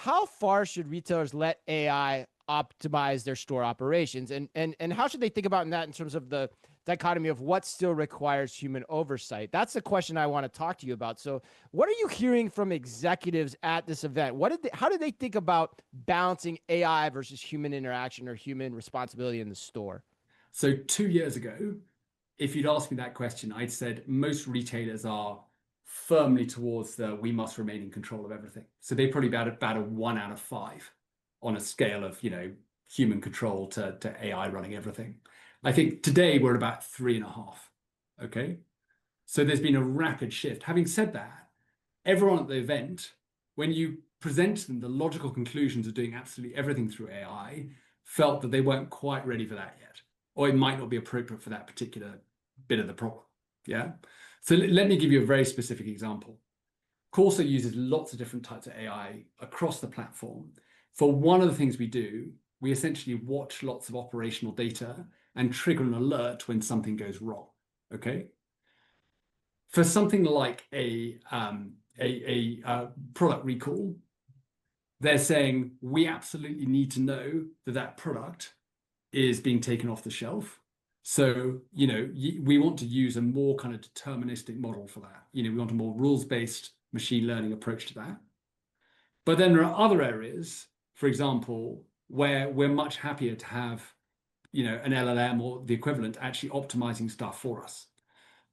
how far should retailers let AI optimize their store operations, and how should they think about that in terms of the dichotomy of what still requires human oversight? That's the question I want to talk to you about. So, what are you hearing from executives at this event? How did they think about balancing AI versus human interaction or human responsibility in the store? So 2 years ago, if you'd asked me that question, I'd said most retailers are firmly towards the we must remain in control of everything. So they probably about a 1 out of 5 on a scale of, human control to AI running everything. I think today we're at about 3.5. Okay. So there's been a rapid shift. Having said that, everyone at the event, when you present to them the logical conclusions of doing absolutely everything through AI, felt that they weren't quite ready for that yet, or it might not be appropriate for that particular bit of the problem. Yeah. So let me give you a very specific example. Corsa uses lots of different types of AI across the platform. For one of the things we do, we essentially watch lots of operational data and trigger an alert when something goes wrong. Okay. For something like a product recall, they're saying we absolutely need to know that that product is being taken off the shelf. So, we want to use a more kind of deterministic model for that. We want a more rules-based machine learning approach to that. But then there are other areas, for example, where we're much happier to have, an LLM or the equivalent actually optimizing stuff for us.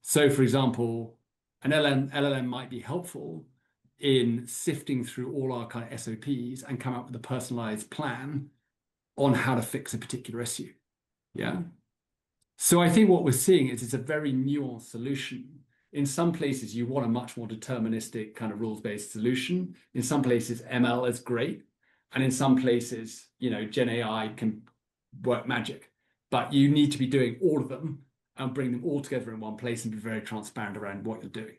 So, for example, an LLM might be helpful in sifting through all our kind of SOPs and come up with a personalized plan on how to fix a particular issue. Yeah. So I think what we're seeing is it's a very nuanced solution. In some places, you want a much more deterministic kind of rules-based solution. In some places, ML is great. And in some places, Gen AI can work magic. But you need to be doing all of them and bring them all together in one place and be very transparent around what you're doing.